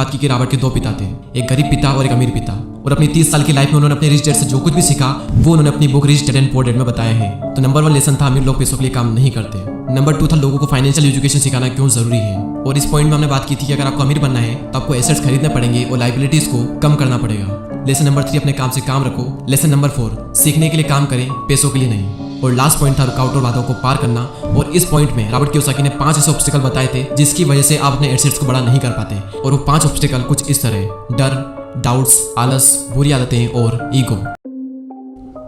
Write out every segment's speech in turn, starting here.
बात की कि रॉबर्ट के दो पिता थे, एक गरीब पिता और एक अमीर पिता। और अपनी 30 साल की लाइफ में उन्होंने अपने रिच डैड से जो कुछ भी सीखा वो उन्होंने अपनी book rich dad and poor dad में बताया है। तो नंबर 1 लेसन था अमीर लोग पैसों के लिए काम नहीं करते। नंबर 2 था लोगों को फाइनेंशियल एजुकेशन सिखाना क्यों जरूरी है। और इस पॉइंट में हमने बात की थी कि अगर आपको अमीर बनना है तो आपको एसेट्स खरीदने पड़ेंगे और लाइबिलिटीज को कम करना पड़ेगा। लेसन नंबर 3 अपने काम से काम रखो। लेसन नंबर 4 सीखने के लिए काम करें, पैसों के लिए नहीं। और लास्ट पॉइंट था रुकावट और बाधाओं को पार करना। और इस पॉइंट में रॉबर्ट कियोसाकी ने 5 ऐसे ऑब्स्टिकल बताए थे जिसकी वजह से आप अपने एसेट्स को बड़ा नहीं कर पाते। और वो 5 ऑब्स्टिकल कुछ इस तरह: डर, डाउट्स, आलस, बुरी आदतें और ईगो।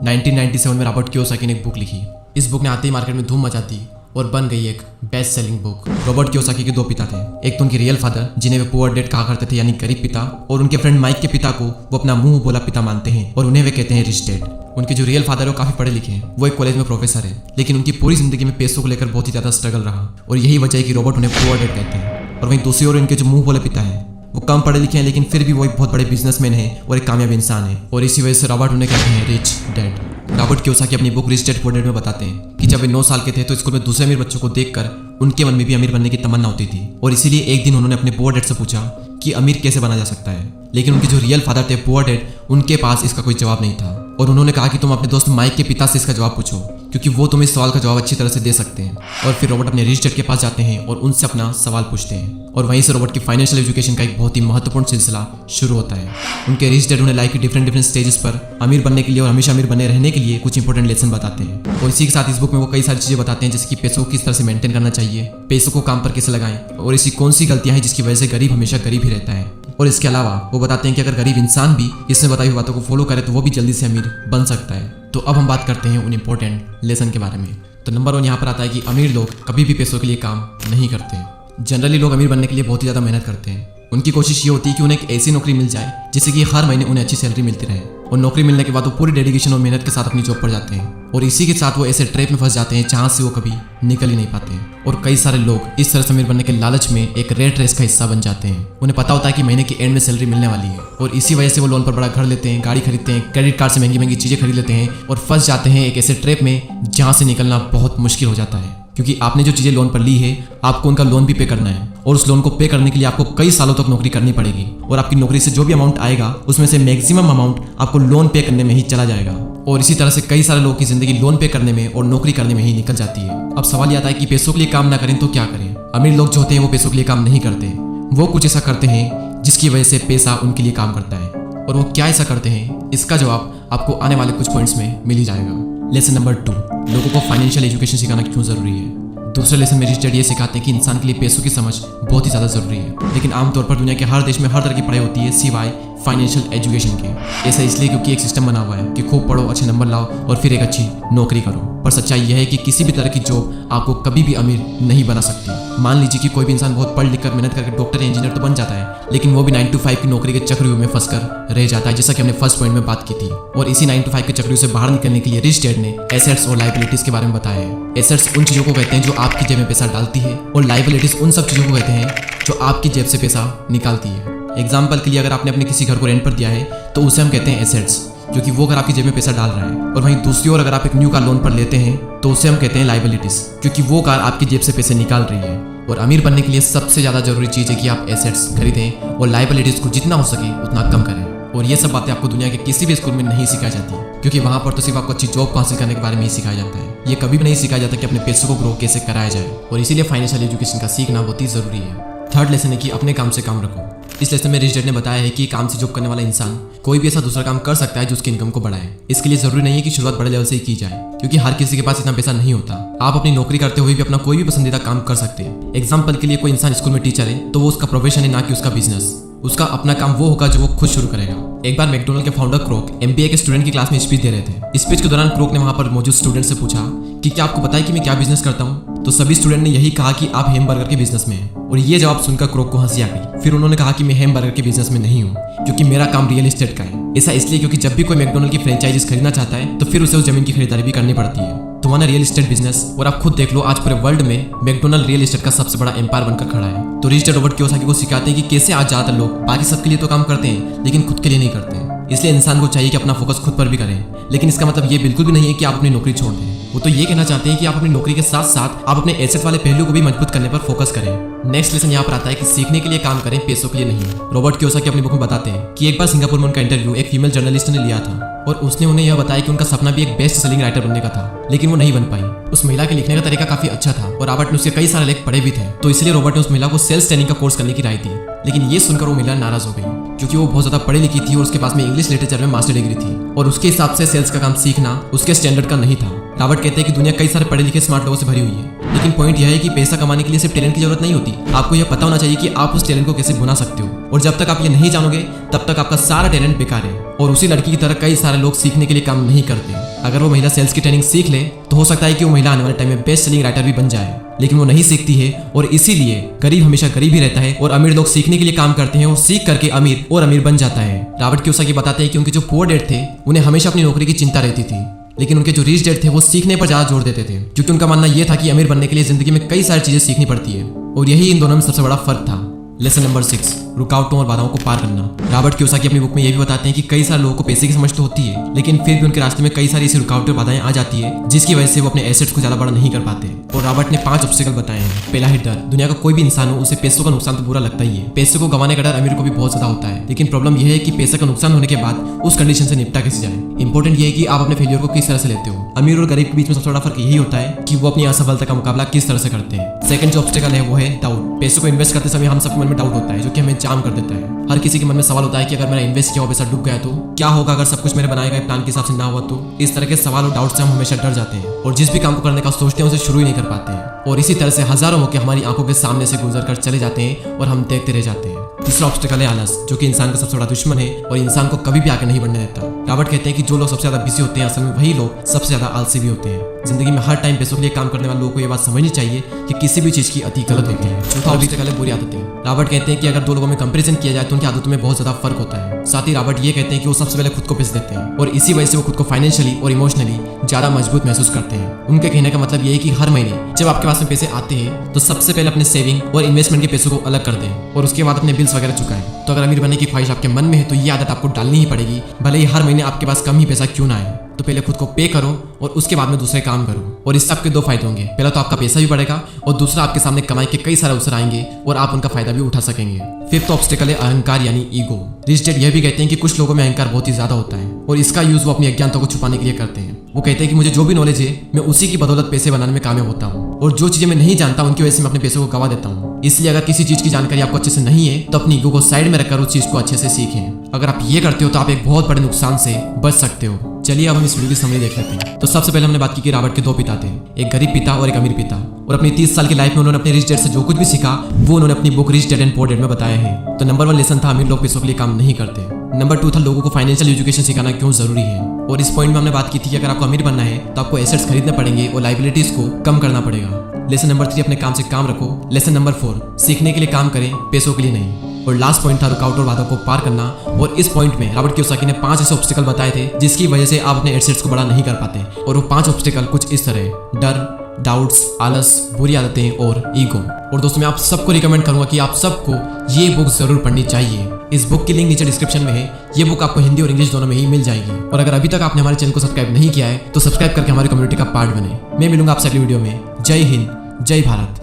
1997 में रॉबर्ट कियोसाकी ने एक बुक लिखी। इस बुक ने आते ही मार्केट में धूम मचा दी और बन गई एक best selling book. Robert Kiyosaki के 2 पिता थे, एक तो उनके रियल फादर जिन्हें वे पुअर डैड कहा करते थे यानी गरीब पिता, और उनके फ्रेंड माइक के पिता को वो अपना मुंह बोला पिता मानते हैं और उन्हें वे कहते हैं रिच डैड। उनके जो रियल फादर है वो काफी पढ़े लिखे हैं, वो एक कॉलेज में प्रोफेसर है, लेकिन उनकी पूरी जिंदगी में पैसों को लेकर बहुत ही ज्यादा स्ट्रगल रहा और यही वजह है कि रॉबर्ट उन्हें पुअर डैड कहते हैं। और वहीं दूसरी ओर उनके जो मुंह बोले पिता है वो कम पढ़े लिखे हैं, लेकिन फिर भी वो एक बहुत बड़े बिजनेसमैन है और एक कामयाब इंसान है, और इसी वजह से रॉबर्ट उन्हें कहते हैं रिच डैड। रॉबर्ट कियोसाकी अपनी book rich dad poor dad में बताते हैं कि जब वे 9 साल के थे तो स्कूल में दूसरे अमीर बच्चों को देखकर उनके मन में भी अमीर बनने की तमन्ना होती थी, और इसीलिए एक दिन उन्होंने अपने पुअर डैड से पूछा कि अमीर कैसे बना जा सकता है। लेकिन उनके जो रियल फादर थे पुअर डैड, उनके पास इसका कोई जवाब नहीं था, और उन्होंने कहा कि तुम अपने दोस्त माइक के पिता से इसका जवाब पूछो क्योंकि वो तुम्हें इस सवाल का जवाब अच्छी तरह से दे सकते हैं। और फिर रॉबर्ट अपने रिच डैड के पास जाते हैं और उनसे अपना सवाल पूछते हैं, और वहीं से रॉबर्ट की फाइनेंशियल एजुकेशन का एक बहुत ही महत्वपूर्ण सिलसिला शुरू होता है। उनके रिच डैड उन्हें लाइफ के डिफरेंट स्टेजेस पर अमीर बनने के लिए और हमेशा अमीर बने रहने के लिए कुछ इंपॉर्टेंट लेसन बताते हैं। और इसी के साथ इस बुक में वो कई सारी चीजें बताते हैं, जैसे कि पैसों को किस तरह से मेंटेन करना चाहिए, पैसों को काम पर कैसे लगाएं, और ऐसी कौन सी गलतियां हैं जिसकी वजह से गरीब हमेशा गरीब ही रहता है। और इसके अलावा वो बताते हैं कि अगर गरीब इंसान भी इसमें बताई हुई बातों को फॉलो करे तो वो भी जल्दी से अमीर बन सकता है। तो अब हम बात करते हैं उन इंपॉर्टेंट लेसन के बारे में। तो नंबर 1 यहाँ पर आता है कि अमीर लोग कभी भी पैसों के लिए काम नहीं करते। जनरली लोग अमीर बनने के लिए बहुत ही ज़्यादा मेहनत करते हैं। उनकी कोशिश ये होती है कि उन्हें एक ऐसी नौकरी मिल जाए जिससे कि हर महीने उन्हें अच्छी सैलरी मिलती रहे, और नौकरी मिलने के बाद वो पूरी डेडिकेशन और मेहनत के साथ अपनी जॉब पर जाते हैं, और इसी के साथ वो ऐसे ट्रैप में फंस जाते हैं जहाँ से वो कभी निकल ही नहीं पाते। और कई सारे लोग इस तरह से अमीर बनने के लालच में एक रेट रेस का हिस्सा बन जाते हैं। उन्हें पता होता है कि महीने के एंड में सैलरी मिलने वाली है, और इसी वजह से वो लोन पर बड़ा घर लेते हैं, गाड़ी खरीदते हैं, क्रेडिट कार्ड से महंगी महंगी चीजें खरीद लेते हैं, और फंस जाते हैं एक ऐसे ट्रैप में जहाँ से निकलना बहुत मुश्किल हो जाता है। क्योंकि आपने जो चीजें लोन पर ली है आपको उनका लोन भी पे करना है, और उस लोन को पे करने के लिए आपको कई सालों तक नौकरी करनी पड़ेगी, और आपकी नौकरी से जो भी अमाउंट आएगा उसमें से मैक्सिमम अमाउंट आपको लोन पे करने में ही चला जाएगा। और इसी तरह से कई सारे लोगों की जिंदगी लोन पे करने में और नौकरी करने में ही निकल जाती है। अब सवाल ये आता है कि पैसों के लिए काम ना करें तो क्या करें। अमीर लोग जो होते हैं वो पैसों के लिए काम नहीं करते, वो कुछ ऐसा करते हैं जिसकी वजह से पैसा उनके लिए काम करता है। और वो क्या ऐसा करते हैं, इसका जवाब आपको आने वाले कुछ पॉइंट्स में मिल ही जाएगा। लेसन नंबर 2, लोगों को फाइनेंशियल एजुकेशन सिखाना क्यों जरूरी है। दूसरे लेसन में रिच डैड ये सिखाते हैं कि इंसान के लिए पैसों की समझ बहुत ही ज़्यादा ज़रूरी है, लेकिन आमतौर पर दुनिया के हर देश में हर तरह की पढ़ाई होती है सिवाय फाइनेंशियल एजुकेशन के। ऐसा इसलिए क्योंकि एक सिस्टम बना हुआ है कि खूब पढ़ो, अच्छे नंबर लाओ और फिर एक अच्छी नौकरी करो। पर सच्चाई यह है कि किसी भी तरह की जॉब आपको कभी भी अमीर नहीं बना सकती। मान लीजिए कि कोई भी इंसान बहुत पढ़ लिख कर मेहनत करके डॉक्टर या इंजीनियर तो बन जाता है, लेकिन वो भी 9 to 5 की नौकरी के चक्रव्यूह में फंसकर रह जाता है, जैसा कि हमने फर्स्ट पॉइंट में बात की थी। और इसी 9 to 5 के चक्रव्यूह से बाहर निकलने के लिए रिच डैड ने एसेट्स और लायबिलिटीज के बारे में बताया है। एसेट्स उन चीज़ों को कहते हैं जो आपकी जेब में पैसा डालती है, और लायबिलिटीज उन सब चीज़ों को कहते हैं जो आपकी जेब से पैसा निकालती है। एग्जाम्पल के लिए अगर आपने अपने किसी घर को रेंट पर दिया है तो उसे हम कहते हैं एसेट्स, क्योंकि वो घर आपकी जेब में पैसा डाल रहा है। और वहीं दूसरी ओर अगर आप एक न्यू कार लोन पर लेते हैं तो उसे हम कहते हैं लायबिलिटीज, क्योंकि वो कार आपकी जेब से पैसे निकाल रही है। और अमीर बनने के लिए सबसे ज़्यादा जरूरी चीज़ है कि आप एसेट्स खरीदें और लायबिलिटीज को जितना हो सके उतना कम करें। और ये सब बातें आपको दुनिया के किसी भी स्कूल में नहीं सिखाई जाती, क्योंकि वहाँ पर तो सिर्फ आपको अच्छी जॉब हासिल करने के बारे में ही सिखाया जाता है। ये कभी भी नहीं सिखाया जाता कि अपने पैसों को ग्रो कैसे कराया जाए, और इसीलिए फाइनेंशियल एजुकेशन का सीखना बहुत ही जरूरी है। थर्ड लेसन है कि अपने काम से काम रखो। इस लेसन में रिच डैड ने बताया है कि काम से जॉब करने वाला इंसान कोई भी ऐसा दूसरा काम कर सकता है जो उसकी इनकम को बढ़ाए। इसके लिए जरूरी नहीं है कि शुरुआत बड़े लेवल से ही की जाए, क्योंकि हर किसी के पास इतना पैसा नहीं होता। आप अपनी नौकरी करते हुए भी अपना कोई भी पसंदीदा काम कर सकते हैं। एग्जाम्पल के लिए कोई इंसान स्कूल में टीचर है तो वो उसका प्रोफेशन है, ना कि उसका बिजनेस। उसका अपना काम वो होगा जो वो खुद शुरू करेगा। एक बार मैकडोनल्ड के फाउंडर क्रोक MBA के स्टूडेंट की क्लास में स्पीच दे रहे थे। स्पीच के दौरान क्रोक ने वहां पर मौजूद स्टूडेंट से पूछा कि क्या आपको पता है कि मैं क्या बिजनेस करता हूँ। तो सभी स्टूडेंट ने यही कहा कि आप हैमबर्गर के बिजनेस में हैं। और ये जवाब सुनकर क्रोक को हंसी आ गई। फिर उन्होंने कहा कि मैं हैमबर्गर के बिजनेस में नहीं हूँ, क्योंकि मेरा काम रियल एस्टेट का है। ऐसा इसलिए क्योंकि जब भी कोई मैकडोनल्ड की फ्रेंचाइजीज खरीदना चाहता है तो फिर उसे उस जमीन की खरीदारी भी करनी पड़ती है। तो वहाँ रियल एस्टेट बिजनेस, और आप खुद देख लो आज पूरे वर्ल्ड में मैकडोनल्ड रियल एस्टेट का सबसे बड़ा एम्पायर बनकर खड़ा है। तो रिच डैड रॉबर्ट कियोसाकी को सिखाते हैं कि कैसे आज ज्यादातर लोग बाकी सबके लिए तो काम करते हैं लेकिन खुद के लिए नहीं करते हैं। इसलिए इंसान को चाहिए कि अपना फोकस खुद पर भी करें। लेकिन इसका मतलब ये बिल्कुल भी नहीं है कि आप अपनी नौकरी छोड़ दें। वो तो ये कहना चाहते हैं कि आप अपनी नौकरी के साथ साथ आप अपने एसेट वाले पहलू को भी मजबूत करने पर फोकस करें। नेक्स्ट लेसन यहाँ पर आता है कि सीखने के लिए काम करें, पैसों के लिए नहीं। रॉबर्ट कियोसाकी अपनी बुक में बताते हैं कि एक बार सिंगापुर में उनका इंटरव्यू एक फीमेल जर्नलिस्ट ने लिया था और उसने उन्हें यह बताया कि उनका सपना भी एक बेस्ट सेलिंग राइटर बनने का था, लेकिन वो नहीं बन पाई। उस महिला के लिखने का तरीका काफी अच्छा था और रॉबर्ट ने उसके कई सारे लेख पढ़े भी थे, तो इसलिए रॉबर्ट ने उस महिला को सेल्स ट्रेनिंग का कोर्स करने की राय दी। लेकिन ये सुनकर वो महिला नाराज हो गई क्योंकि वो बहुत ज्यादा पढ़ी लिखी थी और उसके पास में इंग्लिश लिटरेचर में मास्टर डिग्री थी और उसके हिसाब से सेल्स का काम सीखना उसके स्टैंडर्ड का नहीं था। रॉबर्ट कहते हैं कि दुनिया कई सारे पढ़े लिखे स्मार्ट लोगों से भरी हुई है, लेकिन पॉइंट यह है कि पैसा कमाने के लिए सिर्फ टैलेंट की जरूरत नहीं होती। आपको यह पता होना चाहिए कि आप उस टैलेंट को कैसे भुना सकते हो, और जब तक आप ये नहीं जानोगे तब तक आपका सारा टैलेंट बेकार है। और उसी लड़की की तरह कई सारे लोग सीखने के लिए काम नहीं करते। अगर वो महिला सेल्स की ट्रेनिंग सीख ले तो हो सकता है कि वो महिला आने वाले टाइम में बेस्ट सेलिंग राइटर भी बन जाए, लेकिन वो नहीं सीखती है और इसीलिए गरीब हमेशा गरीब ही रहता है और अमीर लोग सीखने के लिए काम करते हैं और सीख करके अमीर और अमीर बन जाता है। रॉबर्ट कियोसाकी बताते हैं कि उनके जो पुअर डैड थे उन्हें हमेशा अपनी नौकरी की चिंता रहती थी, लेकिन उनके जो रिच डैड थे वो सीखने पर ज्यादा जोर देते थे, क्योंकि उनका मानना यह था कि अमीर बनने के लिए जिंदगी में कई सारी चीजें सीखनी पड़ती है और यही इन दोनों में सबसे बड़ा फर्क था। लेसन नंबर 6, रुकावटों और बाधाओं को पार करना। रॉबर्ट कियोसाकी अपनी बुक में ये भी बताते हैं कि कई सारे लोगों को पैसे की समझ तो होती है, लेकिन फिर भी उनके रास्ते में कई सारी ऐसी रुकावटें और बाधाएं आ जाती है जिसकी वजह से वो अपने एसेट्स को ज्यादा बड़ा नहीं कर पाते। और रॉबर्ट ने 5 ऑब्स्टिकल बताए हैं। पहला है डर। दुनिया का कोई भी इंसान हो उसे पैसों का नुकसान तो बुरा लगता ही है। पैसे को गंवाने का डर अमीर को भी बहुत ज्यादा होता है, लेकिन प्रॉब्लम यह है कि पैसे का नुकसान होने के बाद उस कंडीशन से निपटा कैसे जाए। इंपॉर्टेंट ये है कि आप अपने फेलियर को किस तरह से लेते हो। अमीर और गरीब के बीच में सबसे बड़ा फर्क यही होता है कि वो अपनी असफलता का मुकाबला किस तरह से करते हैं। सेकंड जो ऑब्स्टिकल है वो है डाउट। पैसे को इन्वेस्ट करते समय हम सबके मन में डाउट होता है जो कि हमें जाम कर देता है। हर किसी के मन में सवाल होता है कि अगर मैंने इन्वेस्ट किया हुआ पैसा डूब गया तो क्या होगा, अगर सब कुछ मेरे बनाए गए प्लान के हिसाब से ना हुआ तो। इस तरह के सवाल और डाउट से हम हमेशा डर जाते हैं और जिस भी काम को करने का सोचते हैं उसे शुरू ही नहीं कर पाते हैं, और इसी तरह से हजारों मौके हमारी आंखों के सामने से गुजर कर चले जाते हैं और हम देखते रह जाते हैं। तीसरा ऑब्स्टिकल है आलस, जो कि इंसान का सबसे बड़ा दुश्मन है और इंसान को कभी भी आगे नहीं बढ़ने देता। रॉबर्ट कहते हैं कि जो लोग सबसे ज्यादा बिजी होते हैं असल में वही लोग सबसे ज्यादा आलसी भी होते हैं। जिंदगी में हर टाइम पैसों के लिए काम करने वाले लोगों को यह बात समझनी चाहिए कि किसी भी चीज की अति गलत होती है। चौथा ऑब्स्टिकल है बुरी आदतें। रॉबर्ट कहते हैं कि अगर दो लोगों में कंपैरिजन किया जाए तो उनकी आदतों में बहुत ज्यादा फर्क होता है। साथ ही रॉबर्ट ये कहते हैं कि वो सबसे पहले खुद को पैसे देते हैं और इसी वजह से वो खुद को फाइनेंशियली और इमोशनली ज्यादा मजबूत महसूस करते हैं। उनके कहने का मतलब ये है कि हर महीने जब आपके पास में पैसे आते हैं तो सबसे पहले अपने सेविंग और इन्वेस्टमेंट के पैसों को अलग कर दें और उसके बाद अपने बिल्स वगैरह चुकाएं। तो अगर अमीर बनने की ख्वाहिश आपके मन में है तो ये आदत आपको डालनी ही पड़ेगी, भले ही हर महीने आपके पास कम ही पैसा क्यों ना आए। तो पहले खुद को पे करो और उसके बाद में दूसरे काम करो, और इससे आपके 2 फायदे होंगे। पहला तो आपका पैसा भी बढ़ेगा और दूसरा आपके सामने कमाई के कई सारे अवसर आएंगे और आप उनका फायदा भी उठा सकेंगे। फिफ्थ ऑब्स्टिकल है अहंकार यानी ईगो। रिच डैड यह भी कहते हैं कि कुछ लोगों में अहंकार बहुत ही ज्यादा होता है और इसका यूज वो अपनी अज्ञानता को छुपाने के लिए करते हैं। वो कहते हैं कि मुझे जो भी नॉलेज है मैं उसी की बदौलत पैसे बनाने में कामयाब होता हूँ, और जो चीजें मैं नहीं जानता उनकी वजह से मैं अपने पैसों को गवा देता हूँ। इसलिए अगर किसी चीज की जानकारी आपको अच्छे से नहीं है तो अपनी ईगो को साइड में रखकर उस चीज को अच्छे से सीखें। अगर आप ये करते हो तो आप एक बहुत बड़े नुकसान से बच सकते हो। चलिए अब हम इस वीडियो की समरी देख लेते हैं। तो सबसे पहले हमने बात की कि रॉबर्ट के 2 पिता थे, एक गरीब पिता और एक अमीर पिता, और अपनी 30 साल की लाइफ में उन्होंने अपने रिच डैड से जो कुछ भी सीखा वो उन्होंने अपनी book rich dad and poor dad में बताया है। तो नंबर 1 लेसन था अमीर लोग पैसों के लिए काम नहीं करते। नंबर 2 था लोगों को फाइनेंशियल एजुकेशन सिखाना क्यों जरूरी है, और इस पॉइंट में हमने बात की थी कि अगर आपको अमीर बनना है तो आपको एसेट्स खरीदने पड़ेंगे और लाइबिलिटीज को कम करना पड़ेगा। लेसन नंबर 3 अपने काम से काम रखो। लेसन नंबर 4 सीखने के लिए काम करें, पैसों के लिए नहीं। और लास्ट पॉइंट था रुकावट और बाधा को पार करना, और इस पॉइंट में रॉबर्ट कियोसाकी ने 5 ऐसे ऑब्स्टिकल बताए थे जिसकी वजह से आप अपने एसेट्स को बड़ा नहीं कर पाते। और वो 5 ऑब्स्टिकल कुछ इस तरह: डर, डाउट्स, आलस, बुरी आदतें और ईगो। और दोस्तों मैं आप सबको रिकमेंड करूंगा कि आप सबको ये बुक जरूर पढ़नी चाहिए। इस बुक की लिंक नीचे डिस्क्रिप्शन में है। ये बुक आपको हिंदी और इंग्लिश दोनों में ही मिल जाएगी। और अगर अभी तक आपने हमारे चैनल को सब्सक्राइब नहीं किया है तो सब्सक्राइब करके हमारी कम्युनिटी का पार्ट बने। मैं मिलूंगा आपसे अगली वीडियो में। जय हिंद, जय भारत।